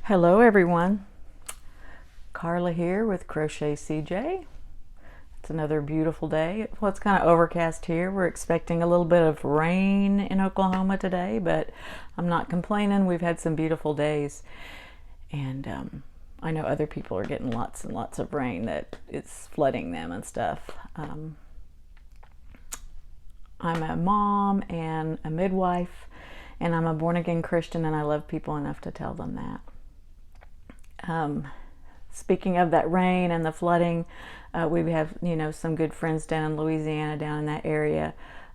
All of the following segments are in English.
Hello everyone, Carla here with Crochet CJ. It's another beautiful day. Well, it's kind of overcast here. We're expecting a little bit of rain in Oklahoma today, but I'm not complaining. We've had some beautiful days, and I know other people are getting lots and lots of rain that it's flooding them and stuff. I'm a mom and a midwife, and I'm a born-again Christian, and I love people enough to tell them that. Speaking of that rain and the flooding, we have, some good friends down in Louisiana, down in that area,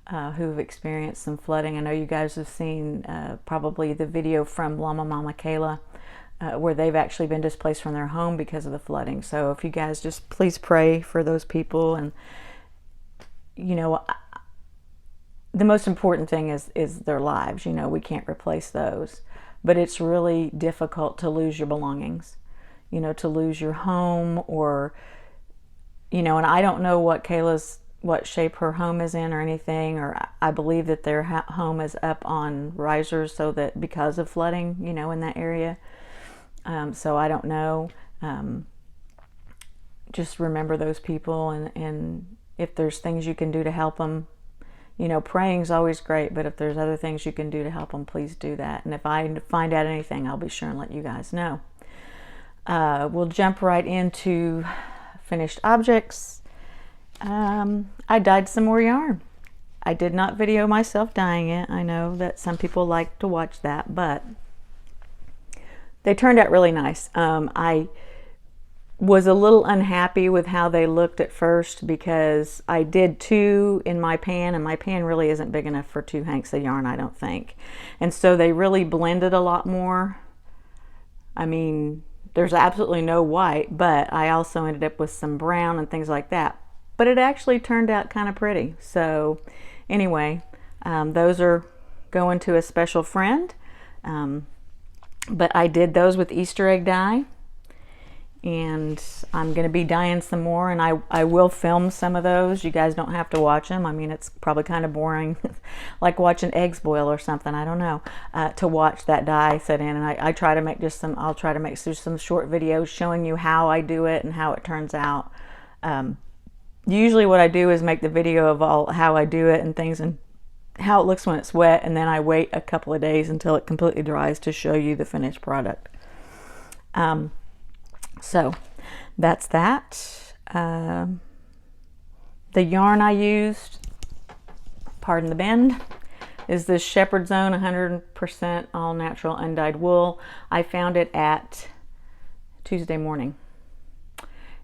who've experienced some flooding. I know you guys have seen probably the video from Llama Mama Kayla, where they've actually been displaced from their home because of the flooding. So if you guys just please pray for those people. And the most important thing is their lives. We can't replace those, but it's really difficult to lose your belongings, to lose your home, or and I don't know what shape her home is in or anything, or I believe that their home is up on risers, so that because of flooding, in that area. So I don't know. Just remember those people, and if there's things you can do to help them, praying is always great, but if there's other things you can do to help them, please do that. And if I find out anything, I'll be sure and let you guys know. We'll jump right into finished objects. I dyed some more yarn. I did not video myself dyeing it. I know that some people like to watch that, but they turned out really nice. I was a little unhappy with how they looked at first, because I did 2 in my pan, and my pan really isn't big enough for 2 hanks of yarn, I don't think. And so they really blended a lot more. I mean, there's absolutely no white, but I also ended up with some brown and things like that. But it actually turned out kind of pretty. So anyway, those are going to a special friend. But I did those with Easter egg dye. And I'm going to be dyeing some more, and I will film some of those. You guys don't have to watch them. I mean, it's probably kind of boring, like watching eggs boil or something. I don't know, to watch that dye set in. And I try to make I'll try to make some short videos showing you how I do it and how it turns out. Usually what I do is make the video of how I do it and things, and how it looks when it's wet, and then I wait a couple of days until it completely dries to show you the finished product. So that's that. The yarn I used, pardon the bend, is this Shepherd's Own 100% all natural undyed wool. I found it at Tuesday Morning,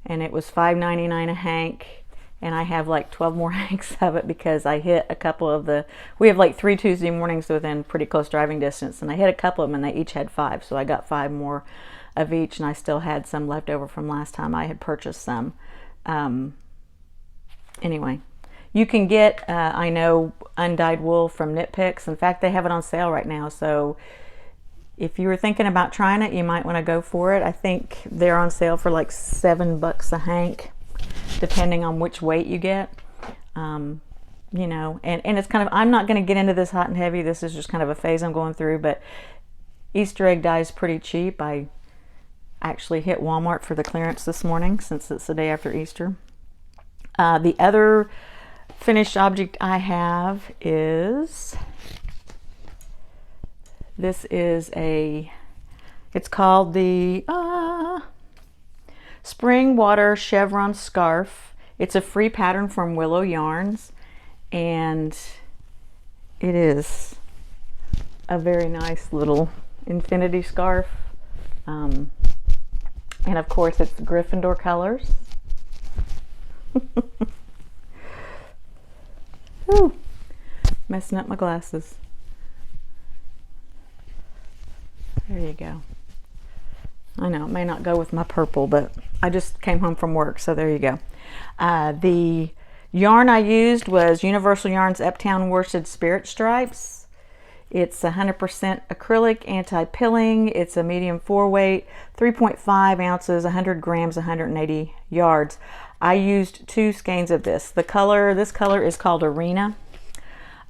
and it was $5.99 a hank, and I have like 12 more hanks of it, because I hit a couple of we have like 3 Tuesday mornings within pretty close driving distance, and I hit a couple of them, and they each had 5, so I got 5 more of each, and I still had some left over from last time I had purchased some. Anyway, you can get, I know, undyed wool from Knit Picks. In fact, they have it on sale right now, so if you were thinking about trying it, you might want to go for it. I think they're on sale for like $7 a hank, depending on which weight you get. And it's kind of, I'm not going to get into this hot and heavy. This is just kind of a phase I'm going through, but Easter egg dye is pretty cheap. I actually hit Walmart for the clearance this morning, since it's the day after Easter. The other finished object I have is, it's called the Spring Water Chevron Scarf. It's a free pattern from Willow Yarns, and it is a very nice little infinity scarf. And of course, it's Gryffindor colors. Whew, messing up my glasses. There you go. I know it may not go with my purple, but I just came home from work, so there you go. The yarn I used was Universal Yarns Uptown Worsted Spirit Stripes. It's 100% acrylic, anti-pilling. It's a medium 4 weight, 3.5 ounces, 100 grams, 180 yards. I used 2 skeins of this. This color is called Arena.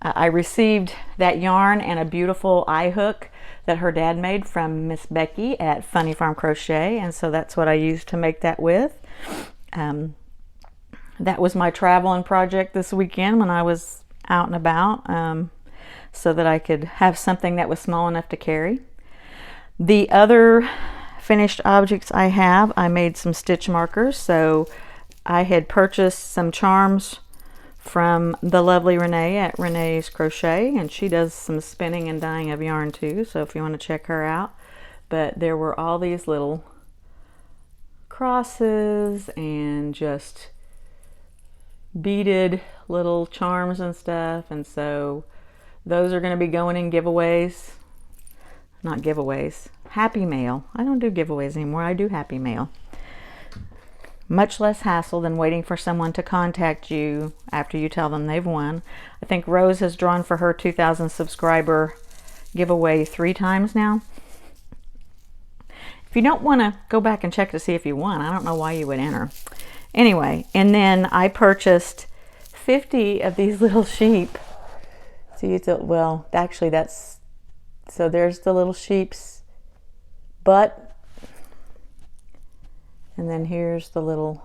I received that yarn and a beautiful eye hook that her dad made from Miss Becky at Funny Farm Crochet, and so that's what I used to make that with. That was my traveling project this weekend when I was out and about, so that I could have something that was small enough to carry. The other finished objects I have, I made some stitch markers. So I had purchased some charms from the lovely Renee at Renee's Crochet, and she does some spinning and dyeing of yarn too, so if you want to check her out. But there were all these little crosses and just beaded little charms and stuff, and so those are going to be going in giveaways. Not giveaways, Happy Mail. I don't do giveaways anymore, I do Happy Mail. Much less hassle than waiting for someone to contact you after you tell them they've won. I think Rose has drawn for her 2,000 subscriber giveaway 3 times now. If you don't want to go back and check to see if you won, I don't know why you would enter. Anyway, and then I purchased 50 of these little sheep. See, well, actually that's, so there's the little sheep's butt. And then here's the little,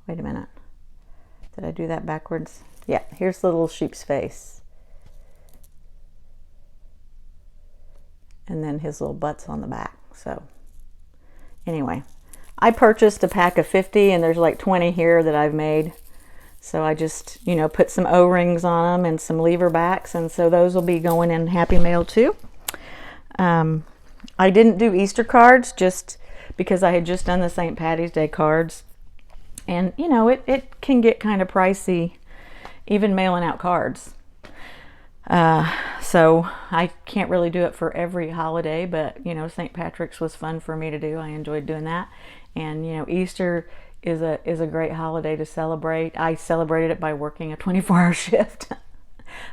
wait a minute, did I do that backwards? Yeah, here's the little sheep's face. And then his little butt's on the back. So anyway, I purchased a pack of 50, and there's like 20 here that I've made. So I just, you know, put some O-rings on them and some lever backs, and so those will be going in Happy Mail too. I didn't do Easter cards just because I had just done the St. Patty's Day cards, and you know, it can get kind of pricey even mailing out cards. So I can't really do it for every holiday, but you know, St. Patrick's was fun for me to do. I enjoyed doing that. And you know, Easter is a great holiday to celebrate. I celebrated it by working a 24-hour shift.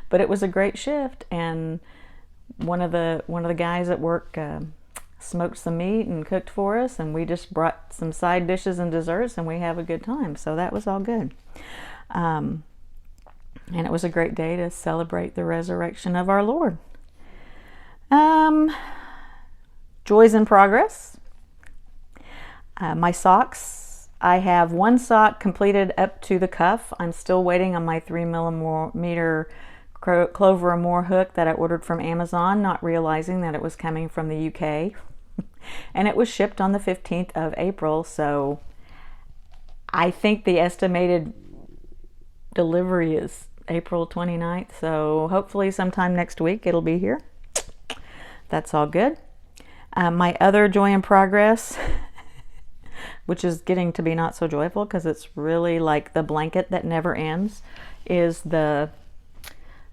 But it was a great shift, and one of the guys at work smoked some meat and cooked for us, and we just brought some side dishes and desserts, and we have a good time. So that was all good. And it was a great day to celebrate the resurrection of our Lord. Joys in progress. My socks. I have one sock completed up to the cuff. I'm still waiting on my 3mm Clover and More hook that I ordered from Amazon, not realizing that it was coming from the UK. And it was shipped on the 15th of April, so I think the estimated delivery is April 29th, so hopefully sometime next week it'll be here. That's all good. My other joy in progress, which is getting to be not so joyful because it's really like the blanket that never ends, is the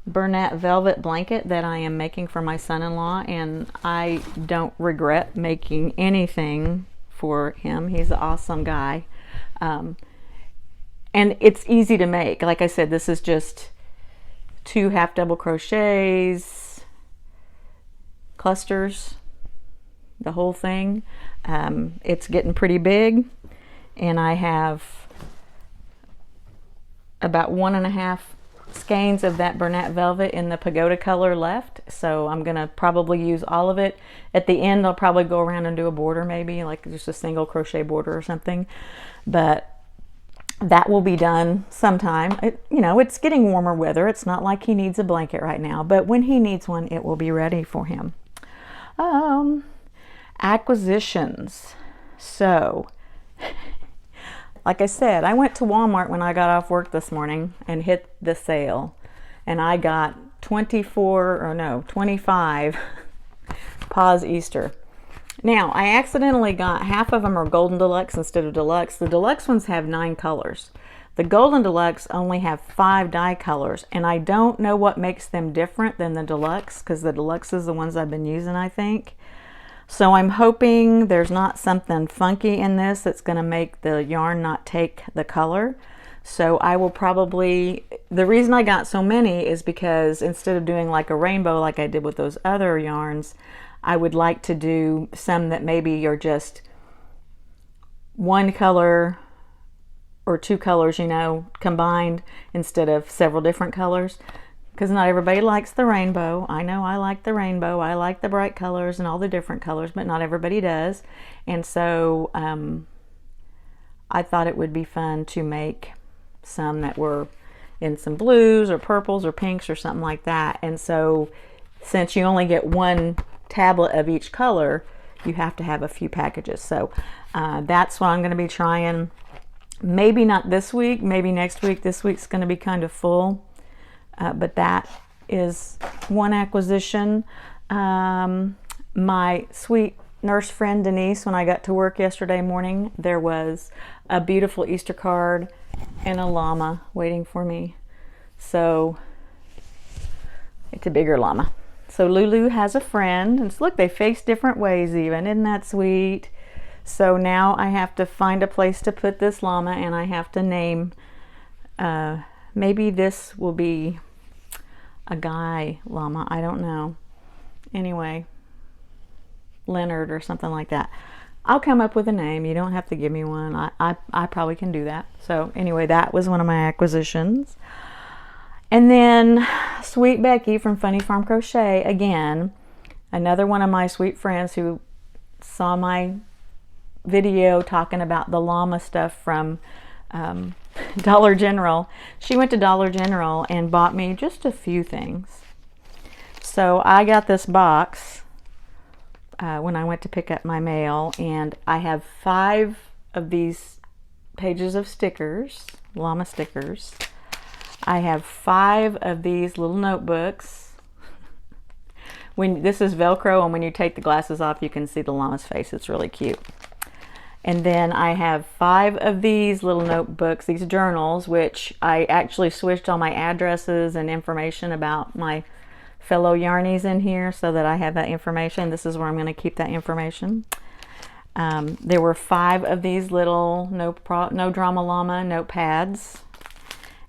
Bernat velvet blanket that I am making for my son-in-law, and I don't regret making anything for him. He's an awesome guy. And it's easy to make. Like I said, this is just 2 half double crochets, clusters, the whole thing. It's getting pretty big, and I have about 1.5 skeins of that Bernat velvet in the pagoda color left, so I'm gonna probably use all of it. At the end I'll probably go around and do a border, maybe like just a single crochet border or something, but that will be done sometime. You know, it's getting warmer weather. It's not like he needs a blanket right now, but when he needs one, it will be ready for him. Acquisitions. So like I said, I went to Walmart when I got off work this morning and hit the sale, and I got 25 Paws Easter. Now, I accidentally got half of them are Golden Deluxe instead of Deluxe. The Deluxe ones have 9 colors. The Golden Deluxe only have 5 dye colors, and I don't know what makes them different than the Deluxe, because the Deluxe is the ones I've been using, I think. So I'm hoping there's not something funky in this that's going to make the yarn not take the color. So I will probably, the reason I got so many is because instead of doing like a rainbow like I did with those other yarns, I would like to do some that maybe are just 1 color or 2 colors, you know, combined instead of several different colors. because not everybody likes the rainbow. I know I like the rainbow. I like the bright colors and all the different colors, but not everybody does. And so I thought it would be fun to make some that were in some blues or purples or pinks or something like that. And so since you only get one tablet of each color, you have to have a few packages. So that's what I'm going to be trying. Maybe not this week, maybe next week. This week's going to be kind of full. But that is one acquisition. My sweet nurse friend Denise, when I got to work yesterday morning, there was a beautiful Easter card and a llama waiting for me. So it's a bigger llama. So Lulu has a friend, and look, they face different ways even. Isn't that sweet? So now I have to find a place to put this llama, and I have to name, maybe this will be a guy llama, I don't know. Anyway, Leonard or something like that. I'll come up with a name. You don't have to give me one. I probably can do that. So anyway, that was one of my acquisitions. And then Sweet Becky from Funny Farm Crochet, again, another one of my sweet friends who saw my video talking about the llama stuff from Dollar General. She went to Dollar General and bought me just a few things. So I got this box when I went to pick up my mail, and I have 5 of these pages of stickers, llama stickers. I have 5 of these little notebooks. This is Velcro, and when you take the glasses off, you can see the llama's face. It's really cute. And then I have 5 of these little notebooks, these journals, which I actually switched all my addresses and information about my fellow yarnies in here so that I have that information. This is where I'm going to keep that information. There were 5 of these little No Drama Llama notepads.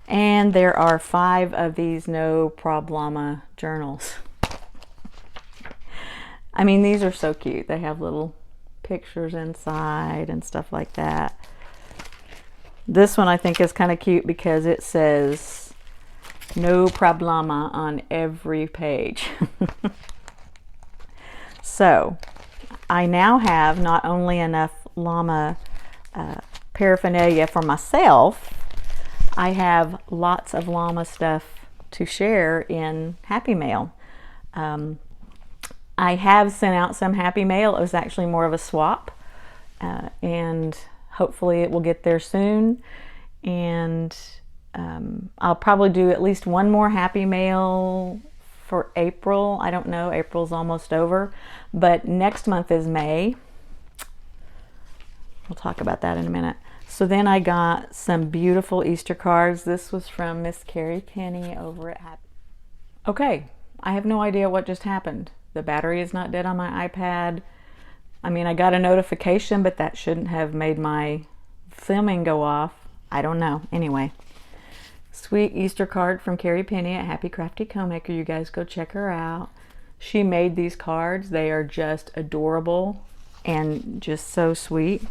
And there are 5 of these No Prob Llama journals. I mean, these are so cute. They have little pictures inside and stuff like that. This one I think is kind of cute because it says No Problema on every page. So I now have not only enough llama paraphernalia for myself, I have lots of llama stuff to share in Happy Mail. I have sent out some Happy Mail. It was actually more of a swap, and hopefully it will get there soon. And I'll probably do at least one more Happy Mail for April. I don't know, April's almost over, but next month is May. We'll talk about that in a minute. So then I got some beautiful Easter cards. This was from Miss Carrie Penny over at Happy. Okay, I have no idea what just happened. The battery is not dead on my iPad. I mean, I got a notification, but that shouldn't have made my filming go off. I don't know. Anyway, sweet Easter card from Carrie Penny at Happy Crafty Homemaker. You guys go check her out. She made these cards. They are just adorable and just so sweet.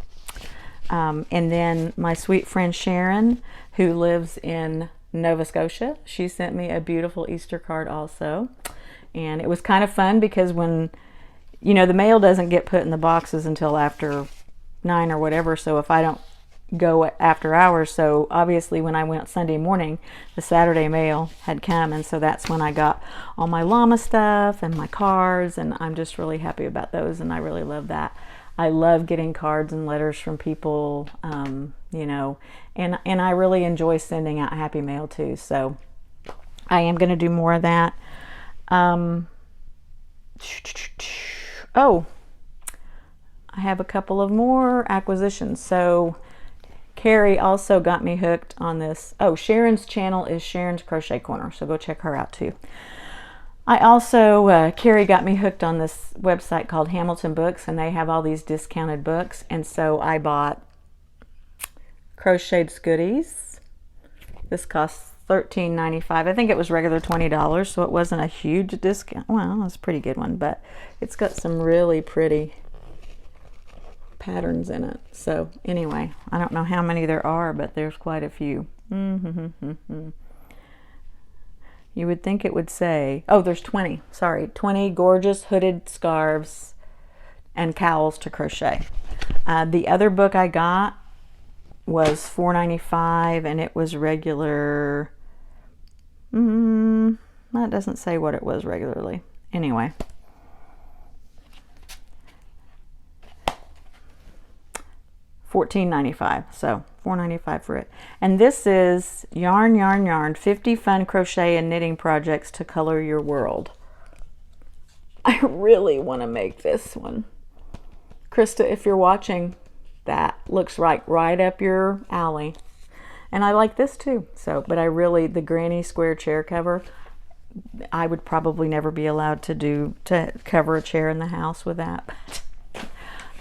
And then my sweet friend Sharon, who lives in Nova Scotia, she sent me a beautiful Easter card also. And it was kind of fun because when, you know, the mail doesn't get put in the boxes until after 9 or whatever. So if I don't go after hours, so obviously when I went Sunday morning, the Saturday mail had come. And so that's when I got all my llama stuff and my cards. And I'm just really happy about those. And I really love that. I love getting cards and letters from people, you know, and I really enjoy sending out Happy Mail too. So I am going to do more of that. Oh, I have a couple of more acquisitions. So Carrie also got me hooked on this. Oh, Sharon's channel is Sharon's Crochet Corner, so go check her out too. I also, Carrie got me hooked on this website called Hamilton Books, and they have all these discounted books. And so I bought Crochet's Goodies. This costs $13.95. I think it was regular $20, so it wasn't a huge discount. Well, it was a pretty good one, but it's got some really pretty patterns in it. So anyway, I don't know how many there are, but there's quite a few. You would think it would say, oh, there's 20, sorry, 20 gorgeous hooded scarves and cowls to crochet. The other book I got was $4.95 and it was regular, that doesn't say what it was regularly. Anyway. $14.95, so $4.95 for it. And this is Yarn, Yarn, Yarn, 50 Fun Crochet and Knitting Projects to Color Your World. I really want to make this one. Krista, if you're watching, that looks right up your alley. And I like this too. So, but I really, the granny square chair cover, I would probably never be allowed to cover a chair in the house with that.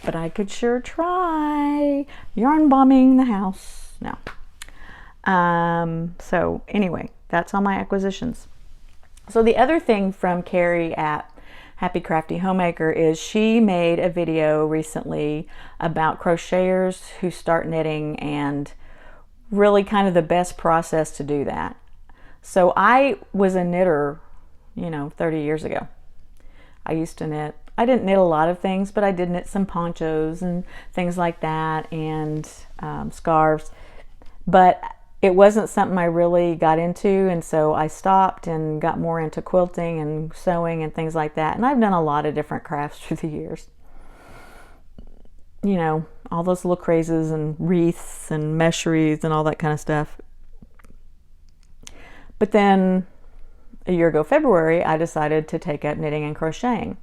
But I could sure try. Yarn bombing the house. No. So anyway, that's all my acquisitions. So the other thing from Carrie at Happy Crafty Homemaker is she made a video recently about crocheters who start knitting and really kind of the best process to do that. So I was a knitter, 30 years ago. I used to knit. I didn't knit a lot of things, but I did knit some ponchos and things like that, and scarves. But it wasn't something I really got into, and so I stopped and got more into quilting and sewing and things like that. And I've done a lot of different crafts through the years. All those little crazes and wreaths and mesh wreaths and all that kind of stuff. But then a year ago, February, I decided to take up knitting and crocheting.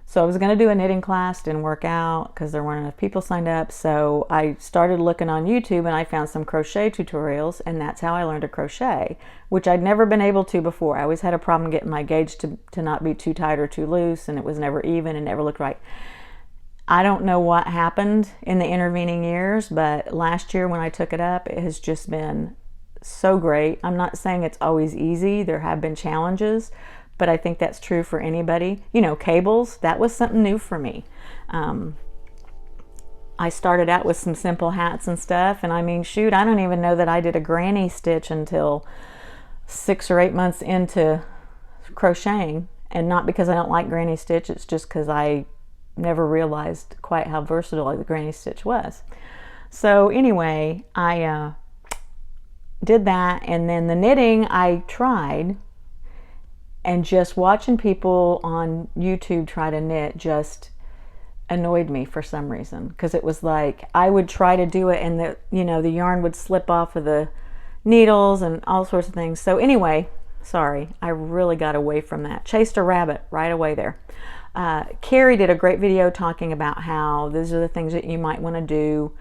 So I was going to do a knitting class, didn't work out because there weren't enough people signed up. So I started looking on YouTube and I found some crochet tutorials, and that's how I learned to crochet, which I'd never been able to before. I always had a problem getting my gauge to not be too tight or too loose, and it was never even and never looked right. I don't know what happened in the intervening years, but last year when I took it up, it has just been so great. I'm not saying it's always easy. There have been challenges, but I think that's true for anybody. Cables, that was something new for me. I started out with some simple hats and stuff, and I mean, shoot, I don't even know that I did a granny stitch until 6 or 8 months into crocheting, and not because I don't like granny stitch, it's just because I never realized quite how versatile the granny stitch was. So anyway, I did that, and then the knitting I tried, and just watching people on YouTube try to knit just annoyed me for some reason, because it was like I would try to do it and the yarn would slip off of the needles and all sorts of things. So anyway, sorry, I really got away from that. Chased a rabbit right away there. Carrie did a great video talking about how these are the things that you might want to do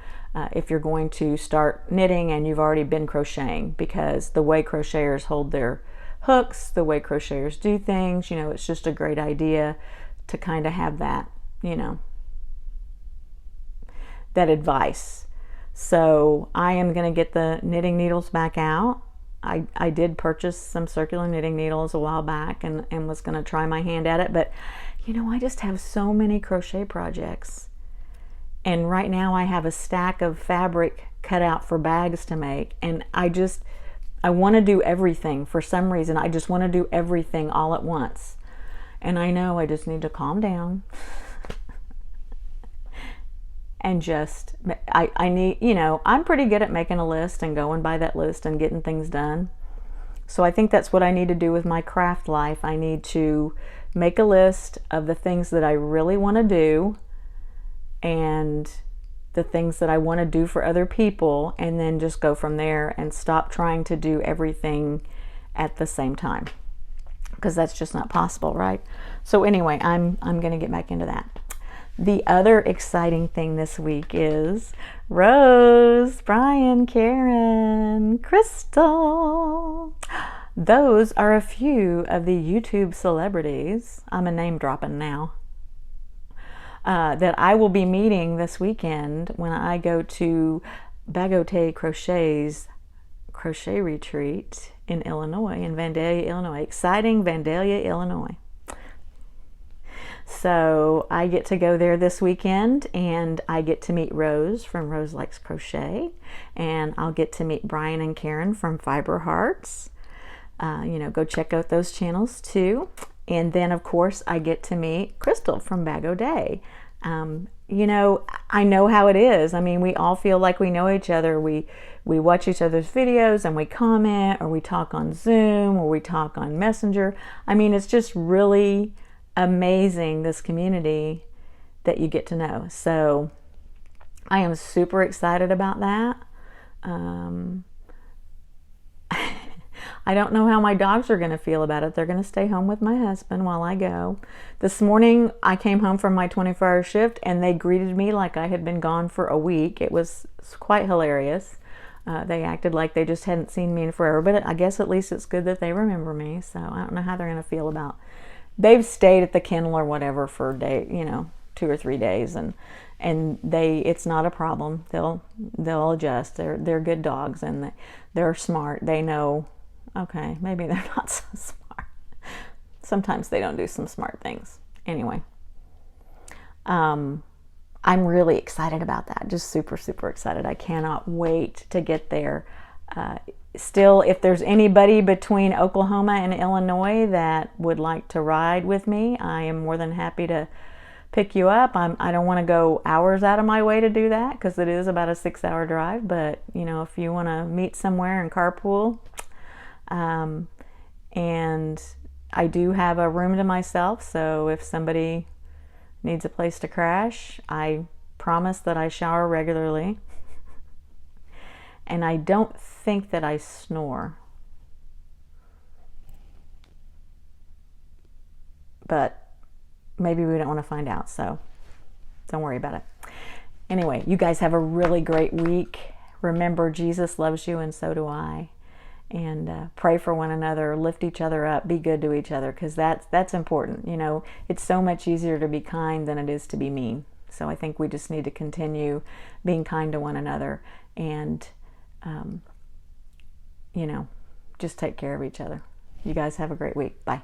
if you're going to start knitting and you've already been crocheting, because the way crocheters hold their hooks, the way crocheters do things, it's just a great idea to kind of have that, that advice. So I am going to get the knitting needles back out. I did purchase some circular knitting needles a while back and was going to try my hand at it, but I just have so many crochet projects, and right now I have a stack of fabric cut out for bags to make, and I want to do everything. For some reason, I just want to do everything all at once. And I know I just need to calm down. And just, I need, I'm pretty good at making a list and going by that list and getting things done. So I think that's what I need to do with my craft life. I need to make a list of the things that I really want to do and the things that I want to do for other people, and then just go from there and stop trying to do everything at the same time, because that's just not possible, right? So anyway, I'm going to get back into that. The other exciting thing this week is Rose, Brian, Karen, Crystal. Those are a few of the YouTube celebrities, I'm a name dropping now, that I will be meeting this weekend when I go to Bagote Crochet's crochet retreat in Illinois, in Vandalia, Illinois. Exciting, Vandalia, Illinois. So I get to go there this weekend, and I get to meet Rose from Roselikescrochet, and I'll get to meet Brian and Karen from Fiber Hearts. you know, go check out those channels too. And then of course I get to meet Crystal from Bag O' Day. You know, I know how it is. I mean, we all feel like we know each other. We watch each other's videos and we comment, or we talk on Zoom, or we talk on Messenger. I mean, it's just really amazing, this community that you get to know. So I am super excited about that. I don't know how my dogs are going to feel about it. They're going to stay home with my husband while I go. This morning I came home from my 24-hour shift and they greeted me like I had been gone for a week. It was quite hilarious. They acted like they just hadn't seen me in forever, but I guess at least it's good that they remember me. So I don't know how they're going to feel about. They've stayed at the kennel or whatever for a day, you know, 2 or 3 days, and it's not a problem. They'll adjust. They're good dogs, and they're smart. They know. Okay, maybe they're not so smart. Sometimes they don't do some smart things. Anyway, I'm really excited about that. Just super, super excited. I cannot wait to get there. Still, if there's anybody between Oklahoma and Illinois that would like to ride with me, I am more than happy to pick you up. I don't want to go hours out of my way to do that because it is about a 6-hour drive. But, you know, if you want to meet somewhere and carpool, and I do have a room to myself, so if somebody needs a place to crash, I promise that I shower regularly, and I don't think that I snore, but maybe we don't want to find out, so don't worry about it. Anyway, you guys have a really great week. Remember, Jesus loves you and so do I. And pray for one another, lift each other up, be good to each other, because that's important. You know, it's so much easier to be kind than it is to be mean. So I think we just need to continue being kind to one another, and you know, just take care of each other. You guys have a great week. Bye.